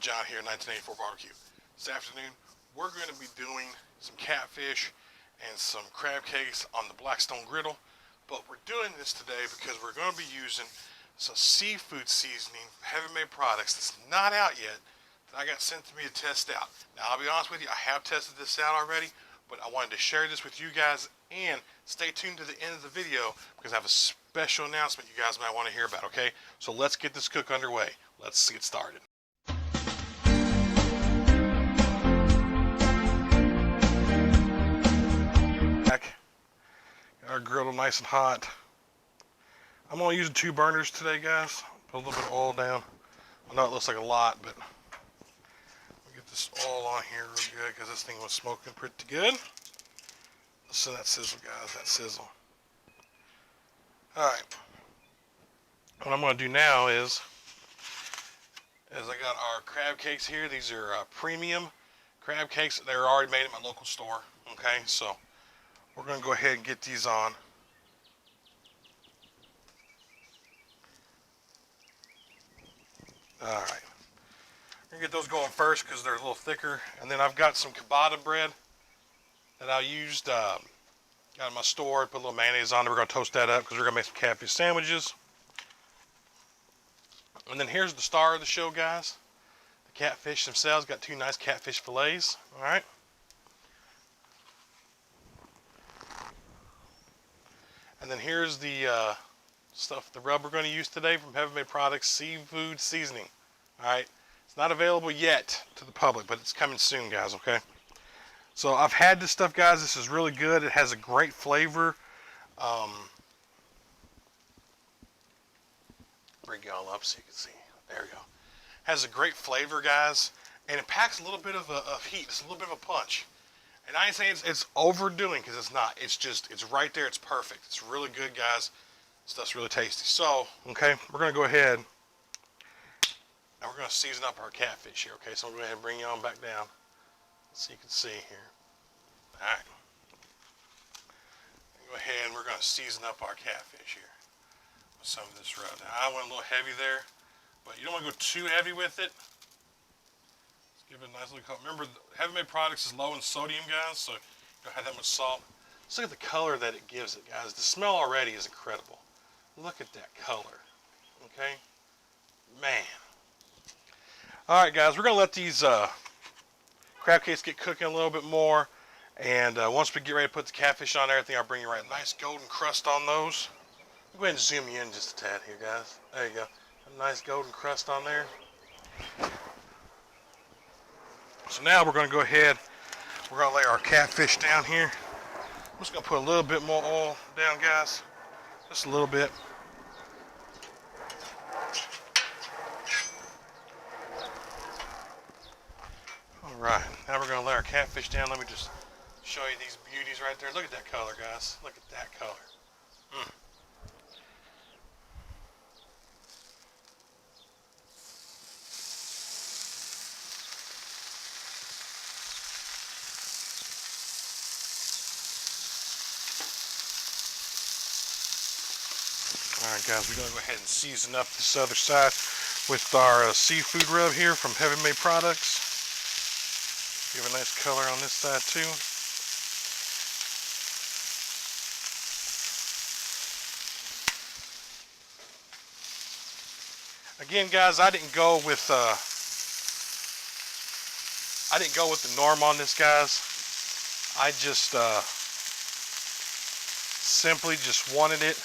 John here, 1984 Barbecue. This afternoon, we're going to be doing some catfish and some crab cakes on the Blackstone Griddle. But we're doing this today because we're going to be using some seafood seasoning, heavy-made products that's not out yet, that I got sent to me to test out. Now, I'll be honest with you, I have tested this out already, but I wanted to share this with you guys, and stay tuned to the end of the video because I have a special announcement you guys might want to hear about, okay? So let's get this cook underway. Let's get started. Got our griddle nice and hot. I'm only using 2 burners today, guys. Put a little bit of oil down. I know it looks like a lot, but we'll get this oil on here real good because this thing was smoking pretty good. Listen to that sizzle, guys, that sizzle. Alright. What I'm going to do now is I got our crab cakes here. These are premium crab cakes. They're already made at my local store. Okay, so we're going to go ahead and get these on. Alright. We're going to get those going first because they're a little thicker. And then I've got some ciabatta bread that I used. Got in my store. Put a little mayonnaise on it. We're going to toast that up because we're going to make some catfish sandwiches. And then here's the star of the show, guys. The catfish themselves. Got 2 nice catfish fillets. Alright. And then here's the the rub we're going to use today from Heaven Made Products, seafood seasoning. Alright. It's not available yet to the public, but it's coming soon, guys, okay? So I've had this stuff, guys. This is really good. It has a great flavor. Bring y'all up so you can see. There we go. Has a great flavor, guys, and it packs a little bit of heat. It's a little bit of a punch. And I ain't saying it's overdoing, because it's not. It's just, it's right there. It's perfect. It's really good, guys. Stuff's really tasty. So, okay, we're going to go ahead and we're going to season up our catfish here, okay? So I'm going to go ahead and bring you on back down so you can see here. All right. Go ahead and we're going to season up our catfish here with some of this rub. Now, I went a little heavy there, but you don't want to go too heavy with it. Let's give it a nice little color. Remember, Heaven Made Products is low in sodium, guys, so you don't have that much salt. Let's look at the color that it gives it, guys. The smell already is incredible. Look at that color, okay? Man. All right, guys, we're going to let these crab cakes get cooking a little bit more. And once we get ready to put the catfish on there, I think I'll bring you right. Nice golden crust on those. I'll go ahead and zoom you in just a tad here, guys. There you go. A nice golden crust on there. So now we're going to go ahead. We're going to lay our catfish down here. I'm just going to put a little bit more oil down, guys. Just a little bit. All right. Now we're going to lay our catfish down. Let me just show you these beauties right there. Look at that color, guys. Look at that color. Alright, guys, we're going to go ahead and season up this other side with our seafood rub here from Heaven Made Products. Give a nice color on this side too. Again, guys, I didn't go with the norm on this, guys. I just simply just wanted it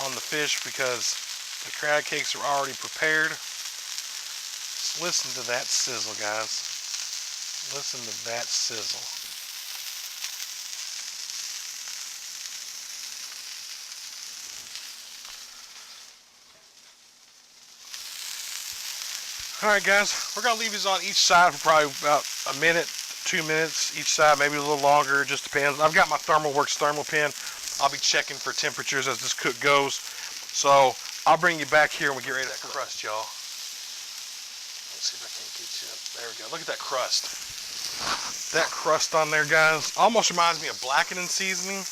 on the fish because the crab cakes are already prepared. Just listen to that sizzle, guys. Listen to that sizzle. Alright, guys, we're going to leave these on each side for probably about a minute, 2 minutes each side, maybe a little longer, it just depends. I've got my ThermalWorks thermal pen. I'll be checking for temperatures as this cook goes. So I'll bring you back here when we get ready to that crust, y'all. Let's see if I can get you up. There we go. Look at that crust. That crust on there, guys, almost reminds me of blackening seasoning,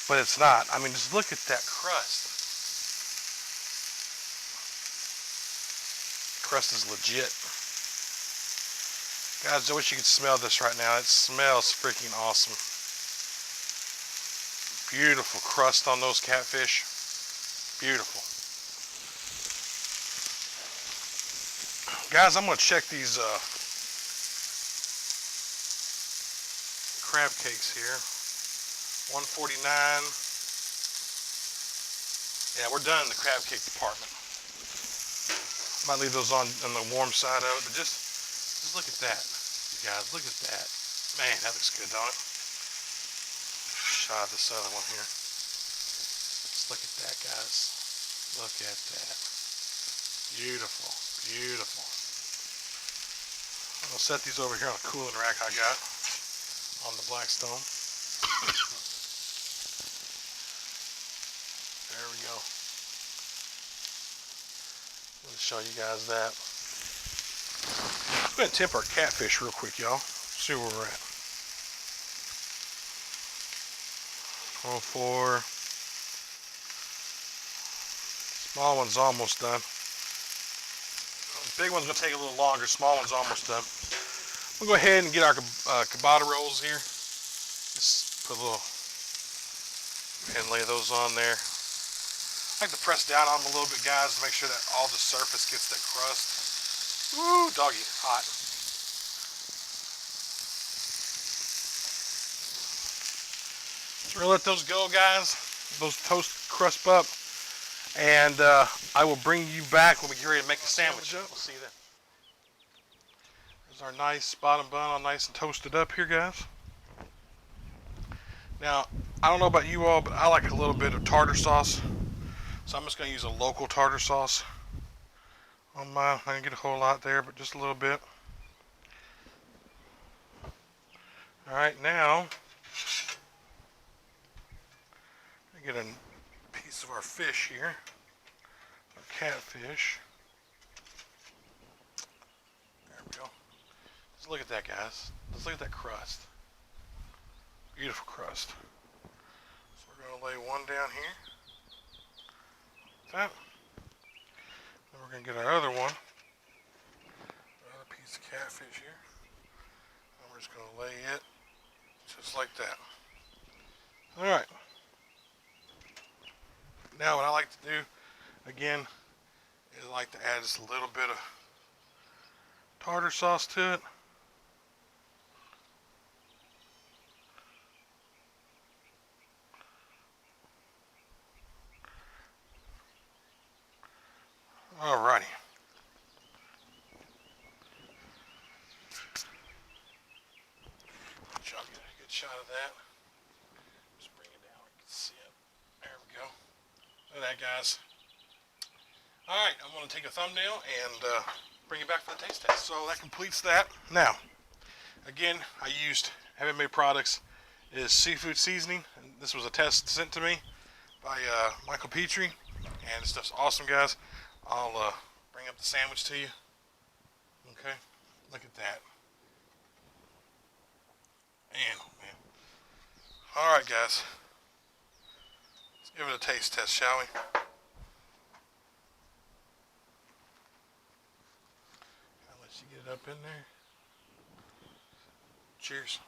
but it's not. I mean, just look at that crust. crust is legit. Guys, I wish you could smell this right now. It smells freaking awesome. Beautiful crust on those catfish. Beautiful. Guys, I'm going to check these crab cakes here. 149. Yeah, we're done in the crab cake department. Might leave those on the warm side of it, but just look at that, you guys. Look at that. Man, that looks good, don't it? Shot this other one here. Just look at that, guys. Look at that. Beautiful, beautiful. I'm gonna set these over here on a cooling rack I got on the Blackstone. There we go. Let me show you guys that. I'm going to temp our catfish real quick, y'all. See where we're at. 4. Small one's almost done. The big one's going to take a little longer. Small one's almost done. We'll go ahead and get our ciabatta rolls here. Just put a little and lay those on there. I like to press down on them a little bit, guys, to make sure that all the surface gets that crust. Woo, doggy, hot. So we're gonna let those go, guys. Those toast crisp up, and I will bring you back when we get ready to make the sandwich. We'll see you then. There's our nice bottom bun, all nice and toasted up here, guys. Now, I don't know about you all, but I like a little bit of tartar sauce. So I'm just going to use a local tartar sauce on mine. I didn't get a whole lot there, but just a little bit. Alright, now I get a piece of our fish here, our catfish. There we go. Just look at that, guys. Let's look at that crust. Beautiful crust. So we're going to lay one down here. That. Then we're going to get our other one. Another piece of catfish here. And we're just going to lay it just like that. Alright. Now what I like to do, again, is I like to add just a little bit of tartar sauce to it. Alrighty. Try to get a good shot of that. Just bring it down, we can see it. There we go. Look at that, guys. Alright, I'm going to take a thumbnail and bring it back for the taste test. So that completes that. Now, again, I used Heaven Made Products is seafood seasoning. And this was a test sent to me by Michael Petrie. And this stuff's awesome, guys. I'll bring up the sandwich to you. Okay, look at that. Man, oh man. All right, guys. Let's give it a taste test, shall we? I'll let you get it up in there. Cheers.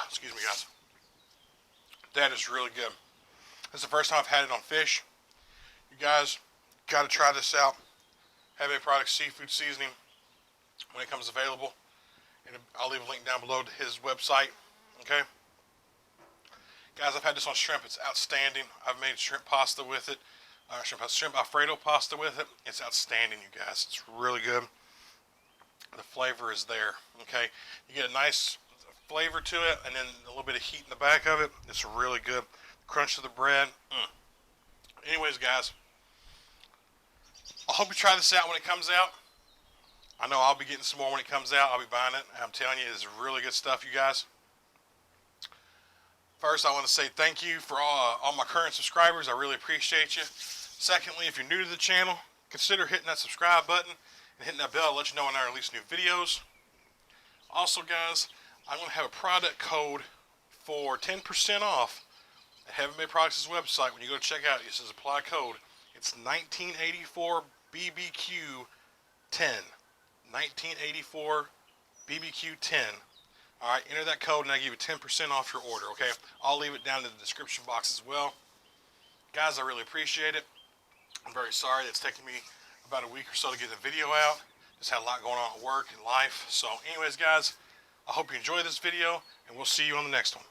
Excuse me, guys. That is really good. This is the first time I've had it on fish. You guys got to try this out. Heaven Made Products seafood seasoning when it comes available. And I'll leave a link down below to his website. Okay? Guys, I've had this on shrimp. It's outstanding. I've made shrimp pasta with it. Shrimp Alfredo pasta with it. It's outstanding, you guys. It's really good. The flavor is there. Okay? You get a nice flavor to it, and then a little bit of heat in the back of it. It's really good. Crunch of the bread. Anyways, guys, I hope you try this out when it comes out. I know I'll be getting some more when it comes out. I'll be buying it. I'm telling you, it's really good stuff, you guys. First, I want to say thank you for all my current subscribers. I really appreciate you. Secondly, if you're new to the channel, consider hitting that subscribe button and hitting that bell to let you know when I release new videos. Also, guys, I'm going to have a product code for 10% off at Heaven Made Products' website. When you go to check out, it says apply code. It's 1984 BBQ 10. 1984 BBQ 10. Alright, enter that code and I give you 10% off your order, okay? I'll leave it down in the description box as well. Guys, I really appreciate it. I'm very sorry it's taken me about a week or so to get the video out. Just had a lot going on at work and life. So anyways, guys, I hope you enjoyed this video, and we'll see you on the next one.